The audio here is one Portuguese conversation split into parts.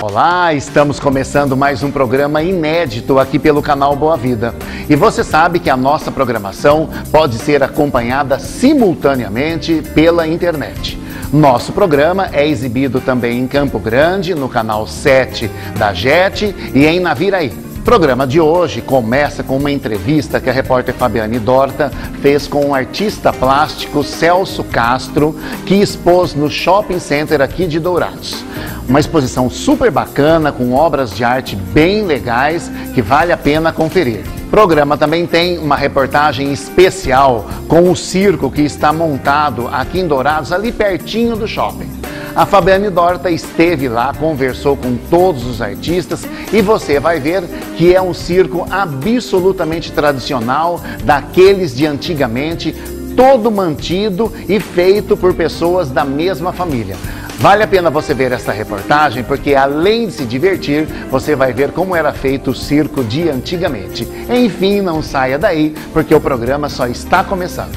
Olá, estamos começando mais um programa inédito aqui pelo canal Boa Vida. E você sabe que a nossa programação pode ser acompanhada simultaneamente pela internet. Nosso programa é exibido também em Campo Grande, no canal 7 da JET e em Naviraí. O programa de hoje começa com uma entrevista que a repórter Fabiane Dorta fez com o artista plástico Celso Castro, que expôs no Shopping Center aqui de Dourados. Uma exposição super bacana, com obras de arte bem legais, que vale a pena conferir. O programa também tem uma reportagem especial com o circo que está montado aqui em Dourados, ali pertinho do shopping. A Fabiane Dorta esteve lá, conversou com todos os artistas e você vai ver que é um circo absolutamente tradicional, daqueles de antigamente, todo mantido e feito por pessoas da mesma família. Vale a pena você ver essa reportagem, porque além de se divertir, você vai ver como era feito o circo de antigamente. Enfim, não saia daí, porque o programa só está começando.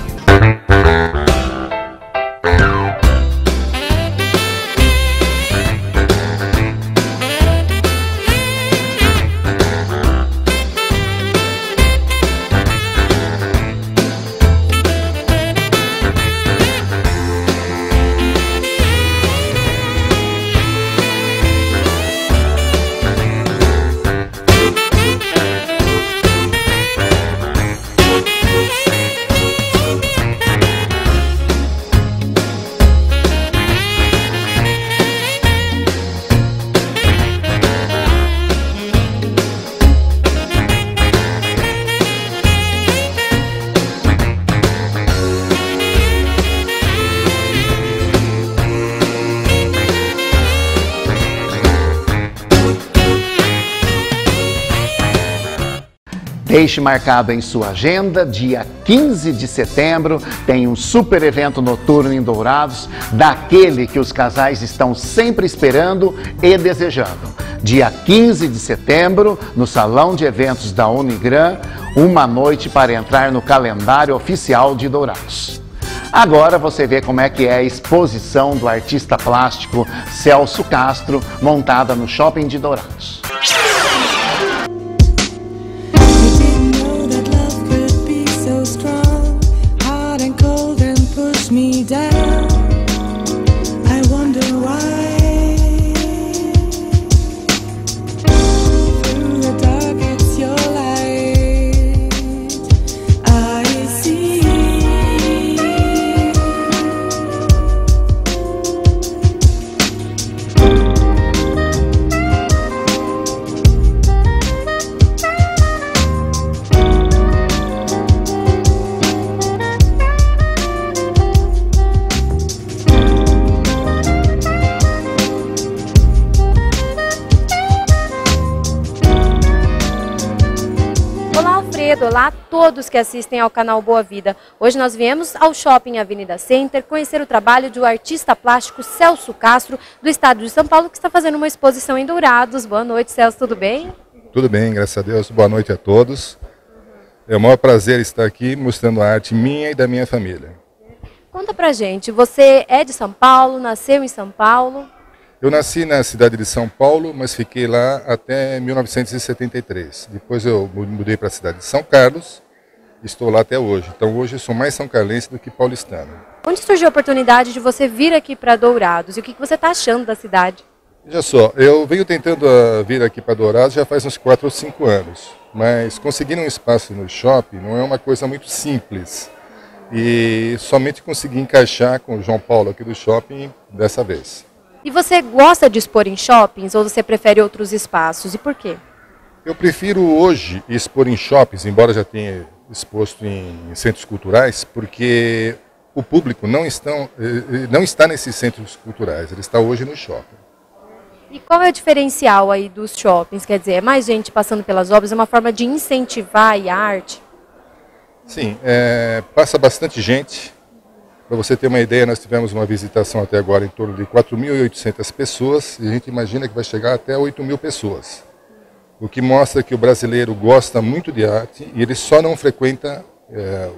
Deixe marcado em sua agenda, dia 15 de setembro, tem um super evento noturno em Dourados, daquele que os casais estão sempre esperando e desejando. Dia 15 de setembro, no Salão de Eventos da Unigran, uma noite para entrar no calendário oficial de Dourados. Agora você vê como é que é a exposição do artista plástico Celso Castro, montada no Shopping de Dourados. Me down, I wonder why. Through the dark it's your light I see. Olá a todos que assistem ao canal Boa Vida. Hoje nós viemos ao Shopping Avenida Center conhecer o trabalho do artista plástico Celso Castro, do estado de São Paulo, que está fazendo uma exposição em Dourados. Boa noite, Celso, tudo bem? Tudo bem, graças a Deus. Boa noite a todos. É um maior prazer estar aqui mostrando a arte minha e da minha família. Conta pra gente, você é de São Paulo, nasceu em São Paulo? Eu nasci na cidade de São Paulo, mas fiquei lá até 1973. Depois eu mudei para a cidade de São Carlos e estou lá até hoje. Então hoje eu sou mais são carlense do que paulistano. Onde surgiu a oportunidade de você vir aqui para Dourados e o que você está achando da cidade? Veja só, eu venho tentando vir aqui para Dourados já faz uns 4 ou 5 anos. Mas conseguir um espaço no shopping não é uma coisa muito simples. E somente consegui encaixar com o João Paulo aqui do shopping dessa vez. E você gosta de expor em shoppings ou você prefere outros espaços? E por quê? Eu prefiro hoje expor em shoppings, embora já tenha exposto em centros culturais, porque o público não está nesses centros culturais, ele está hoje no shopping. E qual é o diferencial aí dos shoppings? Quer dizer, é mais gente passando pelas obras, é uma forma de incentivar a arte? Sim, passa bastante gente. Para você ter uma ideia, nós tivemos uma visitação até agora em torno de 4.800 pessoas e a gente imagina que vai chegar até 8.000 pessoas. O que mostra que o brasileiro gosta muito de arte e ele só não frequenta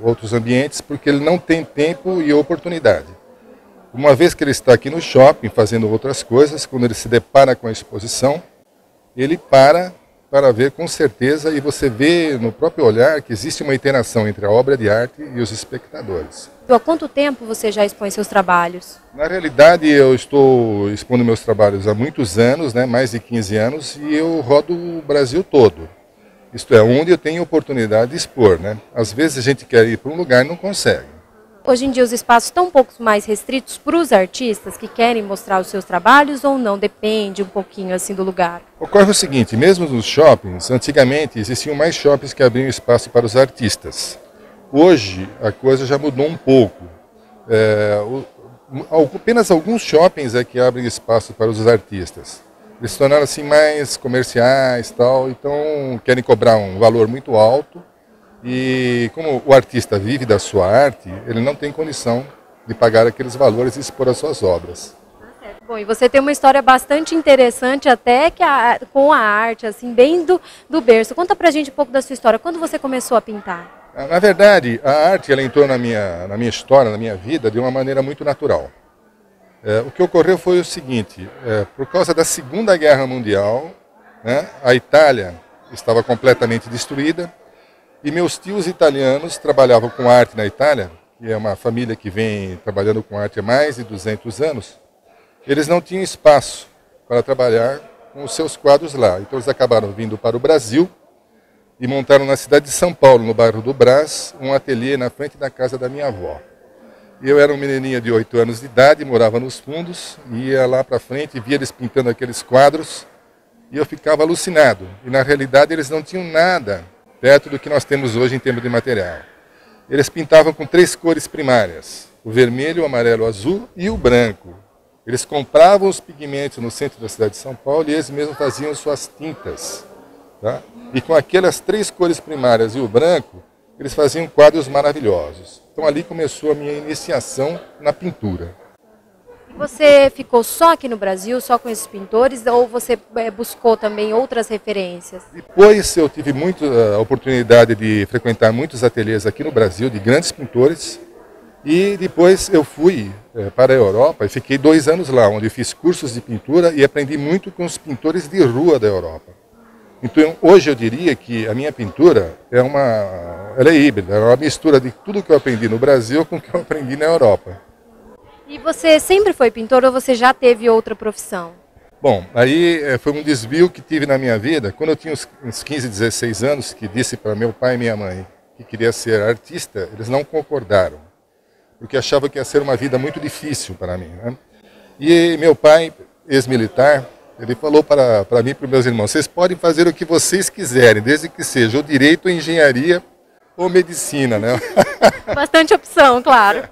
outros ambientes porque ele não tem tempo e oportunidade. Uma vez que ele está aqui no shopping fazendo outras coisas, quando ele se depara com a exposição, ele para ver com certeza, e você vê no próprio olhar que existe uma interação entre a obra de arte e os espectadores. Há quanto tempo você já expõe seus trabalhos? Na realidade, eu estou expondo meus trabalhos há muitos anos, né, mais de 15 anos, e eu rodo o Brasil todo. Isto é, onde eu tenho oportunidade de expor, né? Às vezes a gente quer ir para um lugar e não consegue. Hoje em dia os espaços estão um pouco mais restritos para os artistas que querem mostrar os seus trabalhos ou não? Depende um pouquinho assim do lugar. Ocorre o seguinte, mesmo nos shoppings, antigamente existiam mais shoppings que abriam espaço para os artistas. Hoje a coisa já mudou um pouco. Apenas alguns shoppings é que abrem espaço para os artistas. Eles se tornaram assim mais comerciais, tal, então querem cobrar um valor muito alto. E como o artista vive da sua arte, ele não tem condição de pagar aqueles valores e expor as suas obras. Bom, e você tem uma história bastante interessante até que com a arte, assim, bem do berço. Conta pra gente um pouco da sua história. Quando você começou a pintar? Na verdade, a arte ela entrou na minha história, na minha vida, de uma maneira muito natural. O que ocorreu foi o seguinte, por causa da Segunda Guerra Mundial, né, a Itália estava completamente destruída, e meus tios italianos trabalhavam com arte na Itália, que é uma família que vem trabalhando com arte há mais de 200 anos. Eles não tinham espaço para trabalhar com os seus quadros lá. Então eles acabaram vindo para o Brasil e montaram na cidade de São Paulo, no bairro do Brás, um ateliê na frente da casa da minha avó. Eu era um menininho de 8 anos de idade, morava nos fundos, ia lá para frente, via eles pintando aqueles quadros e eu ficava alucinado. E na realidade eles não tinham nada perto do que nós temos hoje em termos de material. Eles pintavam com 3 cores primárias, o vermelho, o amarelo, o azul e o branco. Eles compravam os pigmentos no centro da cidade de São Paulo e eles mesmos faziam suas tintas. Tá? E com aquelas 3 cores primárias e o branco, eles faziam quadros maravilhosos. Então ali começou a minha iniciação na pintura. Você ficou só aqui no Brasil, só com esses pintores, ou você buscou também outras referências? Depois eu tive a oportunidade de frequentar muitos ateliês aqui no Brasil, de grandes pintores, e depois eu fui para a Europa e fiquei 2 anos lá, onde eu fiz cursos de pintura e aprendi muito com os pintores de rua da Europa. Então hoje eu diria que a minha pintura ela é híbrida, é uma mistura de tudo que eu aprendi no Brasil com o que eu aprendi na Europa. E você sempre foi pintor ou você já teve outra profissão? Bom, aí foi um desvio que tive na minha vida. Quando eu tinha uns 15, 16 anos, que disse para meu pai e minha mãe que queria ser artista, eles não concordaram, porque achavam que ia ser uma vida muito difícil para mim, né? E meu pai, ex-militar, ele falou para mim e para os meus irmãos, vocês podem fazer o que vocês quiserem, desde que seja o direito, a engenharia ou medicina, né? Bastante opção, claro.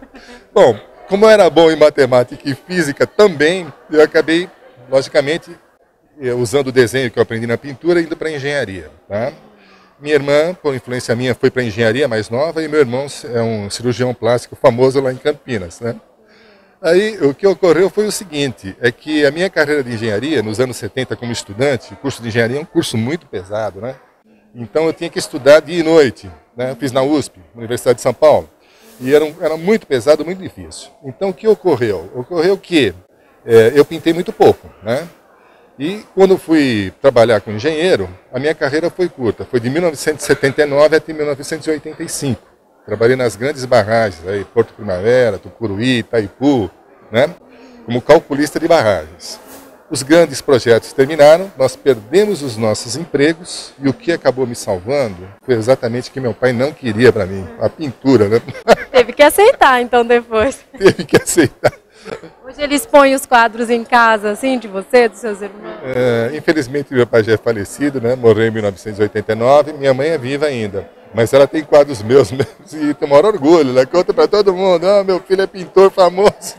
Bom, como eu era bom em matemática e física também, eu acabei, logicamente, usando o desenho que eu aprendi na pintura, indo para a engenharia. Tá? Minha irmã, por influência minha, foi para a engenharia mais nova e meu irmão é um cirurgião plástico famoso lá em Campinas. Né? Aí o que ocorreu foi o seguinte, é que a minha carreira de engenharia, nos anos 70 como estudante, o curso de engenharia é um curso muito pesado, né? Então eu tinha que estudar dia e noite, né? Eu fiz na USP, Universidade de São Paulo. E era muito pesado, muito difícil. Então o que ocorreu? Ocorreu que eu pintei muito pouco, né? E quando fui trabalhar com engenheiro, a minha carreira foi curta. Foi de 1979 até 1985. Trabalhei nas grandes barragens, aí, Porto Primavera, Tucuruí, Itaipu, né? Como calculista de barragens. Os grandes projetos terminaram, nós perdemos os nossos empregos e o que acabou me salvando foi exatamente o que meu pai não queria para mim, a pintura, né? Teve que aceitar, então, depois. Teve que aceitar. Hoje ele expõe os quadros em casa, assim, de você, dos seus irmãos? Infelizmente, meu pai já é falecido, né? Morreu em 1989, minha mãe é viva ainda. Mas ela tem quadros meus e tem o maior orgulho, ela conta para todo mundo, meu filho é pintor famoso.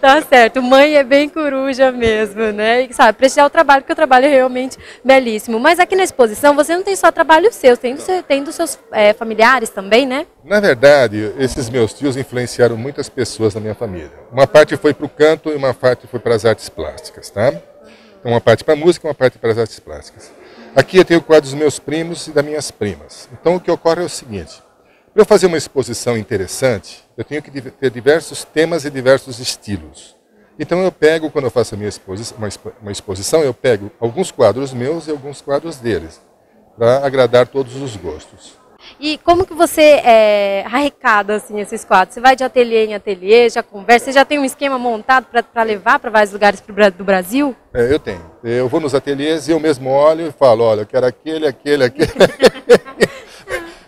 Tá certo, mãe é bem coruja mesmo, né? E sabe, prestigiar o trabalho, porque o trabalho é realmente belíssimo. Mas aqui na exposição você não tem só trabalho seu, tem dos seus familiares também, né? Na verdade, esses meus tios influenciaram muitas pessoas na minha família. Uma parte foi para o canto e uma parte foi para as artes plásticas, tá? Então, uma parte para a música e uma parte para as artes plásticas. Aqui eu tenho quadros dos meus primos e das minhas primas. Então o que ocorre é o seguinte, Para eu fazer uma exposição interessante, eu tenho que ter diversos temas e diversos estilos. Então eu pego, quando eu faço a minha uma exposição, eu pego alguns quadros meus e alguns quadros deles, para agradar todos os gostos. E como que você arrecada assim, esses quadros? Você vai de ateliê em ateliê, já conversa, você já tem um esquema montado para levar para vários lugares do Brasil? Eu tenho. Eu vou nos ateliês e eu mesmo olho e falo, olha, eu quero aquele.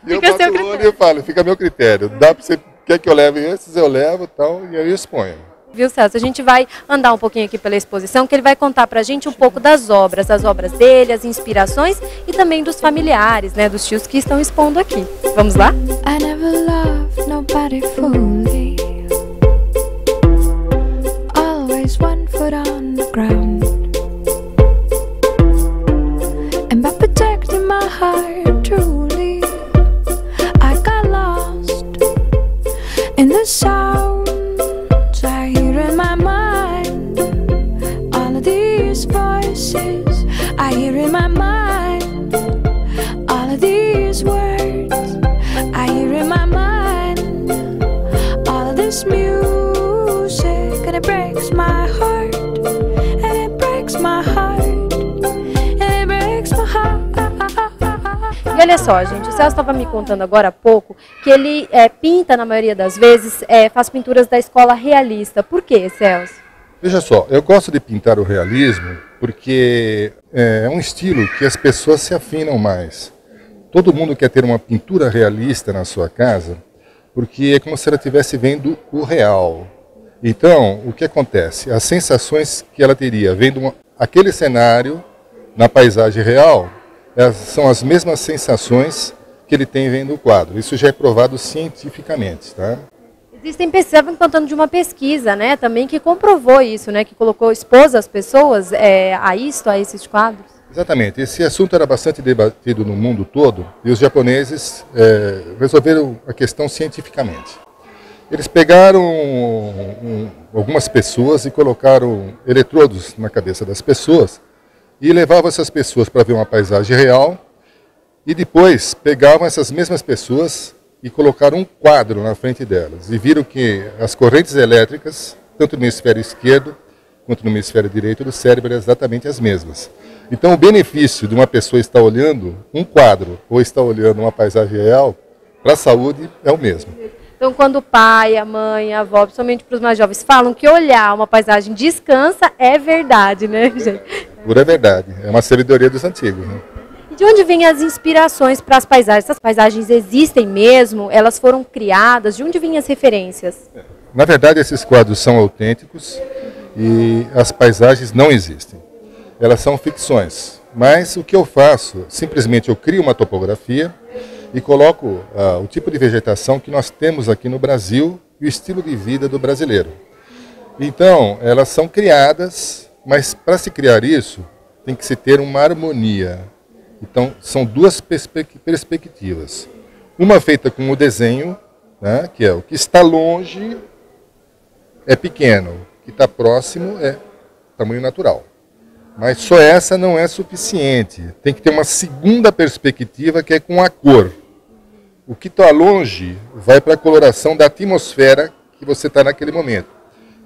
E eu boto o olho e falo, fica a meu critério. Dá para você, quer que eu leve esses, eu levo tal, e aí eu exponho. Viu, Celso? A gente vai andar um pouquinho aqui pela exposição, que ele vai contar pra gente um pouco das obras dele, as inspirações e também dos familiares, né, dos tios que estão expondo aqui. Vamos lá? I never loved nobody fully. Always one foot on the ground. And by protecting my heart truly, I got lost in the sounds I hear in my mind. All of these voices I hear in my mind. All of these words I hear in my mind. All of this music, and it breaks my heart. And it breaks my heart. And it breaks my heart. E olha só, gente, o Celso estava me contando agora há pouco que ele pinta, na maioria das vezes, faz pinturas da escola realista. Por quê, Celso? Veja só, eu gosto de pintar o realismo porque é um estilo que as pessoas se afinam mais. Todo mundo quer ter uma pintura realista na sua casa porque é como se ela estivesse vendo o real. Então, o que acontece? As sensações que ela teria vendo aquele cenário na paisagem real são as mesmas sensações que ele tem vendo o quadro. Isso já é provado cientificamente, tá? Existem pesquisas, contando de uma pesquisa, né, também que comprovou isso, né, que expôs as pessoas a esses quadros. Exatamente. Esse assunto era bastante debatido no mundo todo e os japoneses resolveram a questão cientificamente. Eles pegaram algumas pessoas e colocaram eletrodos na cabeça das pessoas e levavam essas pessoas para ver uma paisagem real e depois pegavam essas mesmas pessoas e colocaram um quadro na frente delas e viram que as correntes elétricas, tanto no hemisfério esquerdo quanto no hemisfério direito do cérebro, eram exatamente as mesmas. Então o benefício de uma pessoa estar olhando um quadro ou estar olhando uma paisagem real, para a saúde é o mesmo. Então, quando o pai, a mãe, a avó, principalmente para os mais jovens, falam que olhar uma paisagem descansa, é verdade, né, gente? Pura verdade. É uma sabedoria dos antigos, né? E de onde vêm as inspirações para as paisagens? Essas paisagens existem mesmo? Elas foram criadas? De onde vêm as referências? Na verdade, esses quadros são autênticos e as paisagens não existem. Elas são ficções. Mas o que eu faço? Simplesmente eu crio uma topografia e coloco o tipo de vegetação que nós temos aqui no Brasil e o estilo de vida do brasileiro. Então, elas são criadas, mas para se criar isso, tem que se ter uma harmonia. Então, são duas perspectivas. Uma feita com o desenho, né, que é o que está longe é pequeno, o que está próximo é tamanho natural. Mas só essa não é suficiente. Tem que ter uma segunda perspectiva que é com a cor. O que está longe vai para a coloração da atmosfera que você está naquele momento.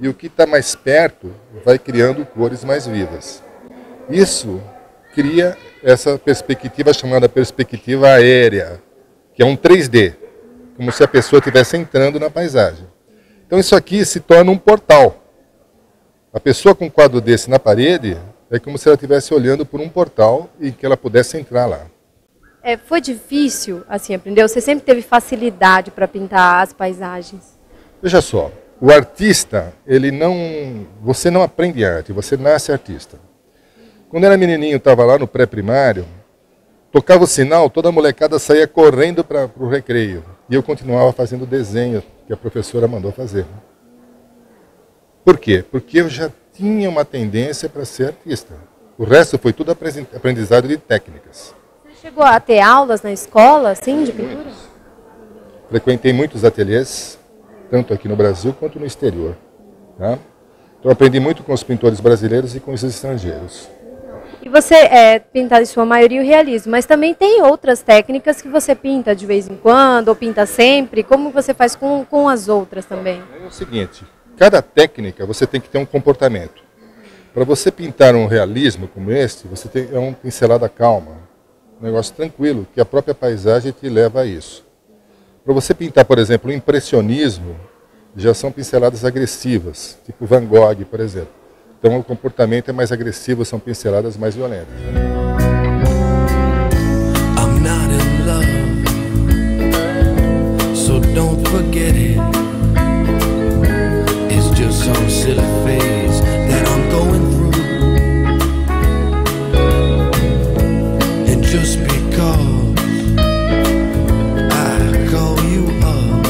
E o que está mais perto vai criando cores mais vivas. Isso cria essa perspectiva chamada perspectiva aérea, que é um 3D, como se a pessoa estivesse entrando na paisagem. Então isso aqui se torna um portal. A pessoa com um quadro desse na parede é como se ela estivesse olhando por um portal e que ela pudesse entrar lá. Foi difícil, assim, aprender? Você sempre teve facilidade para pintar as paisagens? Veja só, o artista, você não aprende arte, você nasce artista. Quando era menininho, estava lá no pré-primário, tocava o sinal, toda a molecada saía correndo para o recreio. E eu continuava fazendo o desenho que a professora mandou fazer. Por quê? Porque eu já tinha uma tendência para ser artista. O resto foi tudo aprendizado de técnicas. Você chegou a ter aulas na escola, assim, de pintura? Frequentei muitos ateliês, tanto aqui no Brasil quanto no exterior. Tá? Então aprendi muito com os pintores brasileiros e com os estrangeiros. E você pinta em sua maioria o realismo, mas também tem outras técnicas que você pinta de vez em quando, ou pinta sempre. Como você faz com as outras também? É o seguinte, cada técnica você tem que ter um comportamento. Para você pintar um realismo como este, você tem uma pincelada calma, um negócio tranquilo, que a própria paisagem te leva a isso. Para você pintar, por exemplo, o impressionismo, já são pinceladas agressivas, tipo Van Gogh, por exemplo. Então o comportamento é mais agressivo, são pinceladas mais violentas. I'm not in love, so don't forget it. It's just some silly phase that I'm going through. And just because I call you up,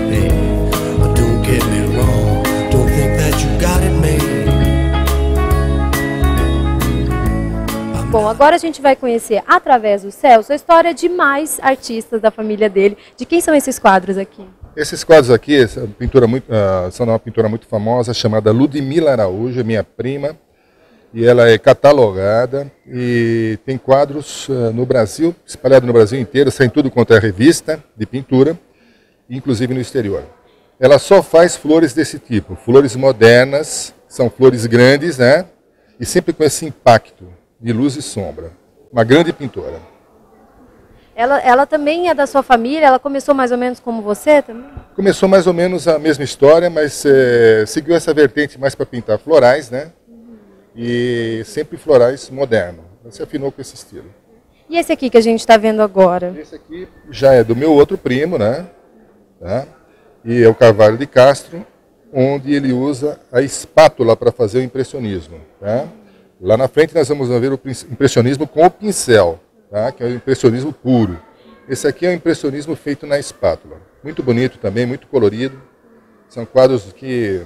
hey, don't get me wrong, don't think that you got it made. Bom, agora a gente vai conhecer, através do Celso, a história de mais artistas da família dele. De quem são esses quadros aqui? Esses quadros aqui são de uma pintora muito famosa chamada Ludmila Araújo, minha prima. E ela é catalogada e tem quadros no Brasil, espalhados no Brasil inteiro, sem tudo quanto é revista de pintura, inclusive no exterior. Ela só faz flores desse tipo, flores modernas, são flores grandes, né? E sempre com esse impacto de luz e sombra. Uma grande pintora. Ela também é da sua família? Ela começou mais ou menos como você também? Começou mais ou menos a mesma história, mas seguiu essa vertente mais para pintar florais, né? E sempre florais modernos. Ela se afinou com esse estilo. E esse aqui que a gente está vendo agora? Esse aqui já é do meu outro primo, né? Tá? E é o Carvalho de Castro, onde ele usa a espátula para fazer o impressionismo. Tá? Lá na frente nós vamos ver o impressionismo com o pincel, tá? Que é o impressionismo puro. Esse aqui é o impressionismo feito na espátula. Muito bonito também, muito colorido. São quadros que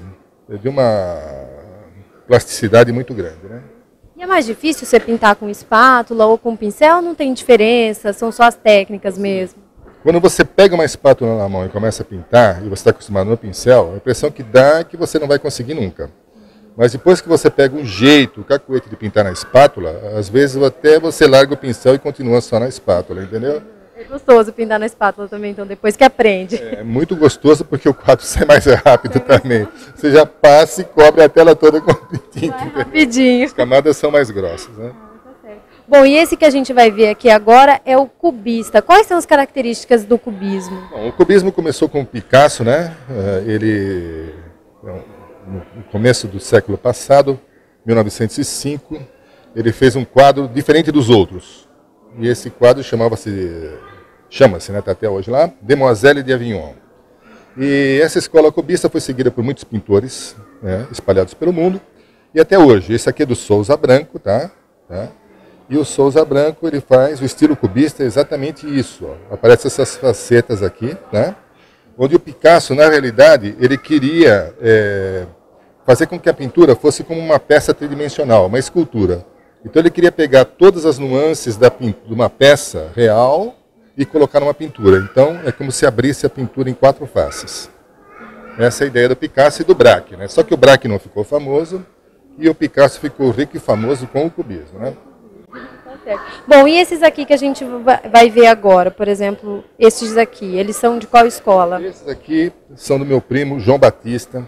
de uma plasticidade muito grande, né? E é mais difícil você pintar com espátula ou com pincel? Não tem diferença? São só as técnicas mesmo? Quando você pega uma espátula na mão e começa a pintar, e você está acostumado no pincel, a impressão que dá é que você não vai conseguir nunca. Mas depois que você pega um jeito, o cacuete de pintar na espátula, às vezes até você larga o pincel e continua só na espátula, entendeu? É gostoso pintar na espátula também, então, depois que aprende. É muito gostoso porque o quadro sai mais rápido também. Você já passa e cobre a tela toda com tinta. Rapidinho. As camadas são mais grossas, né? Bom, e esse que a gente vai ver aqui agora é o cubista. Quais são as características do cubismo? Bom, o cubismo começou com o Picasso, né? Ele, no começo do século passado, 1905, ele fez um quadro diferente dos outros. E esse quadro chama-se, né, tá até hoje lá, Demoiselle de Avignon. E essa escola cubista foi seguida por muitos pintores, né, espalhados pelo mundo, e até hoje. Esse aqui é do Souza Branco, tá? E o Souza Branco, ele faz o estilo cubista, exatamente isso. Ó. Aparecem essas facetas aqui, né? Onde o Picasso, na realidade, ele queria fazer com que a pintura fosse como uma peça tridimensional, uma escultura. Então ele queria pegar todas as nuances de uma peça real e colocar numa pintura. Então é como se abrisse a pintura em 4 faces. Essa é a ideia do Picasso e do Braque, né? Só que o Braque não ficou famoso e o Picasso ficou rico e famoso com o cubismo, né? Bom, e esses aqui que a gente vai ver agora, por exemplo, esses aqui, eles são de qual escola? Esses aqui são do meu primo João Batista,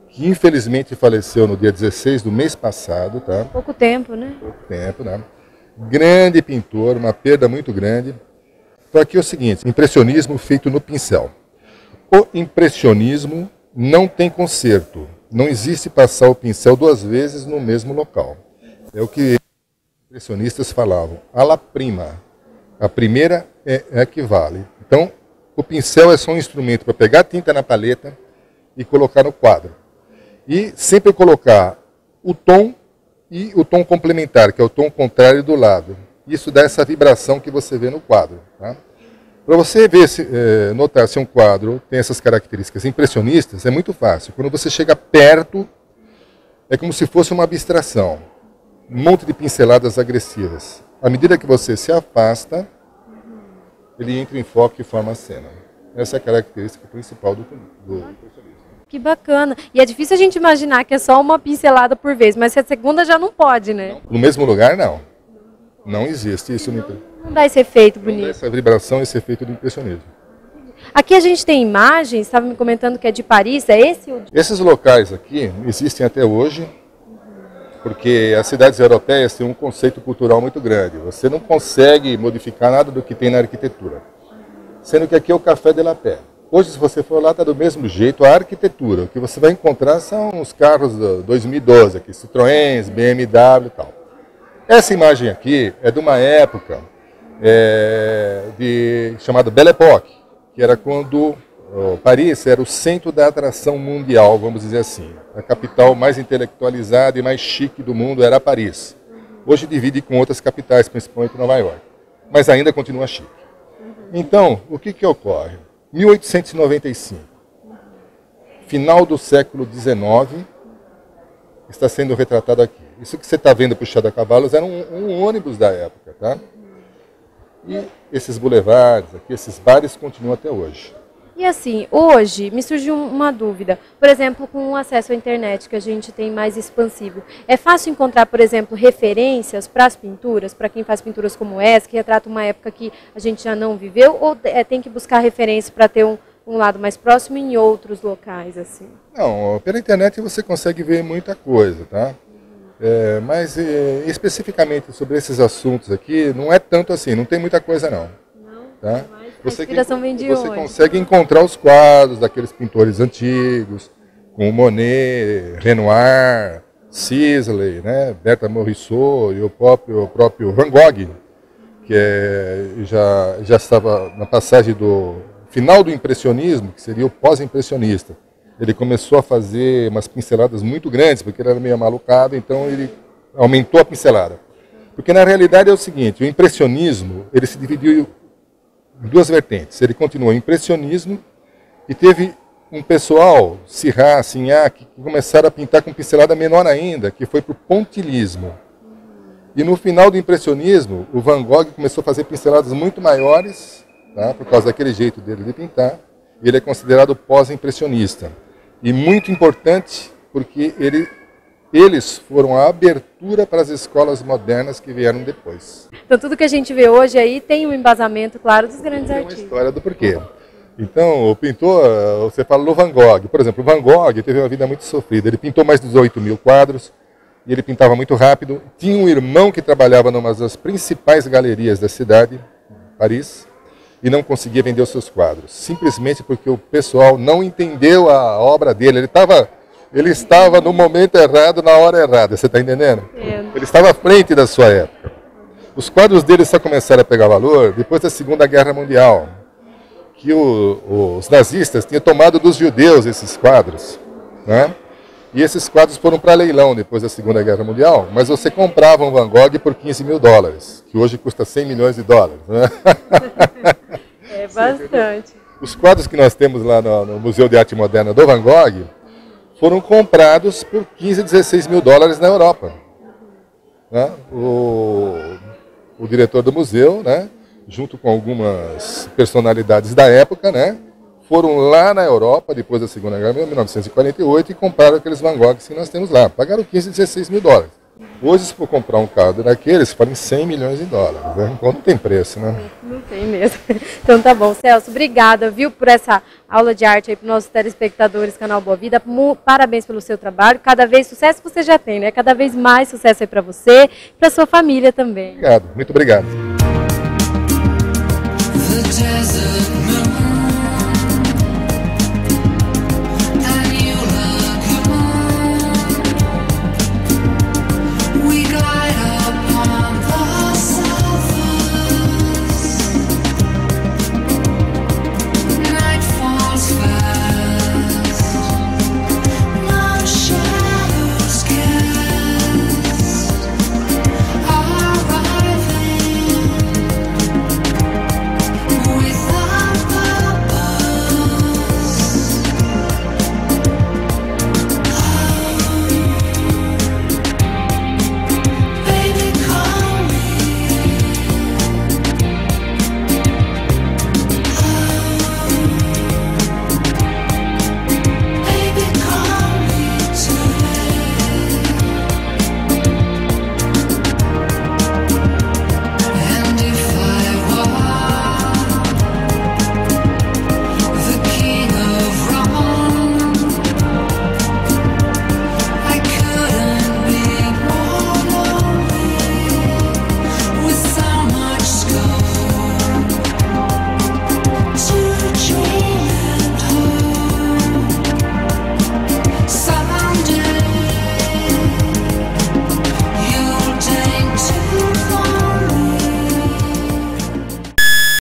que infelizmente faleceu no dia 16 do mês passado, tá? Pouco tempo, né? Pouco tempo, né? Grande pintor, uma perda muito grande. Então aqui é o seguinte, impressionismo feito no pincel. O impressionismo não tem conserto, não existe passar o pincel 2 vezes no mesmo local. É o que impressionistas falavam, alla prima. A primeira é a que vale. Então, o pincel é só um instrumento para pegar a tinta na paleta e colocar no quadro. E sempre colocar o tom e o tom complementar, que é o tom contrário do lado. Isso dá essa vibração que você vê no quadro. Tá? Para você ver notar se um quadro tem essas características impressionistas, é muito fácil. Quando você chega perto, é como se fosse uma abstração. Um monte de pinceladas agressivas. À medida que você se afasta, ele entra em foco e forma a cena. Essa é a característica principal do impressionismo. Que bacana. E é difícil a gente imaginar que é só uma pincelada por vez, mas se a segunda já não pode, né? No mesmo lugar, não. Não existe isso. Não dá esse efeito Não bonito. dá essa vibração, esse efeito do impressionismo. Aqui a gente tem imagens, estava me comentando que é de Paris, é esse o... Esses locais aqui existem até hoje, porque as cidades europeias têm um conceito cultural muito grande. Você não consegue modificar nada do que tem na arquitetura. Sendo que aqui é o Café de la Paix. Hoje, se você for lá, está do mesmo jeito. A arquitetura, o que você vai encontrar são os carros de 2012, aqui, Citroën, BMW e tal. Essa imagem aqui é de uma época chamada Belle Époque, que era quando Paris era o centro da atração mundial, vamos dizer assim. A capital mais intelectualizada e mais chique do mundo era Paris. Hoje divide com outras capitais, principalmente Nova York. Mas ainda continua chique. Então, o que ocorre? 1895, final do século XIX, está sendo retratado aqui. Isso que você está vendo puxado a cavalos era um ônibus da época, tá? E esses bulevares aqui, esses bares continuam até hoje. E assim, hoje me surgiu uma dúvida. Por exemplo, com o acesso à internet que a gente tem mais expansivo, é fácil encontrar, por exemplo, referências para as pinturas, para quem faz pinturas como essa, que retrata uma época que a gente já não viveu, ou tem que buscar referência para ter um lado mais próximo em outros locais, assim? Não, pela internet você consegue ver muita coisa, tá? Mas especificamente sobre esses assuntos aqui, não é tanto assim, não tem muita coisa não. Tá? A inspiração vem de Você onde? consegue encontrar os quadros daqueles pintores antigos, como Monet, Renoir, Sisley, né? Berta Morisot e o próprio Van Gogh, que já estava na passagem do final do impressionismo, que seria o pós-impressionista. Ele começou a fazer umas pinceladas muito grandes, porque ele era meio malucado, então ele aumentou a pincelada. Porque na realidade é o seguinte, o impressionismo ele se dividiu em duas vertentes. Ele continuou impressionismo e teve um pessoal, Sirá, Signac, que começaram a pintar com pincelada menor ainda, que foi para o pontilhismo. E no final do impressionismo, o Van Gogh começou a fazer pinceladas muito maiores, tá, por causa daquele jeito dele de pintar, e ele é considerado pós-impressionista. E muito importante, porque eles foram a abertura para as escolas modernas que vieram depois. Então tudo que a gente vê hoje aí tem um embasamento, claro, dos grandes Tem uma artistas. história do porquê. Então, o pintor, você fala do Van Gogh. Por exemplo, o Van Gogh teve uma vida muito sofrida. Ele pintou mais de 18 mil quadros, e ele pintava muito rápido. Tinha um irmão que trabalhava numa das principais galerias da cidade, Paris, e não conseguia vender os seus quadros. Simplesmente porque o pessoal não entendeu a obra dele. Ele estava no momento errado, na hora errada, você está entendendo? Ele estava à frente da sua época. Os quadros dele só começaram a pegar valor depois da Segunda Guerra Mundial, que os nazistas tinham tomado dos judeus esses quadros, né? E esses quadros foram para leilão depois da Segunda Guerra Mundial, mas você comprava um Van Gogh por 15 mil dólares, que hoje custa 100 milhões de dólares. Né? É bastante. Os quadros que nós temos lá no Museu de Arte Moderna do Van Gogh foram comprados por 15, 16 mil dólares na Europa. Né? O diretor do museu, né, junto com algumas personalidades da época, né, foram lá na Europa, depois da Segunda Guerra, em 1948, e compraram aqueles Van Goghs que nós temos lá. Pagaram 15, 16 mil dólares. Hoje, se for comprar um quadro daqueles, falam em 100 milhões de dólares. Né? Então não tem preço, né? Não tem mesmo. Então tá bom. Celso, obrigada, viu, por essa aula de arte aí para os nossos telespectadores, Canal Boa Vida. Parabéns pelo seu trabalho. Cada vez sucesso você já tem, né? Cada vez mais sucesso aí para você e para sua família também. Obrigado, muito obrigado. The desert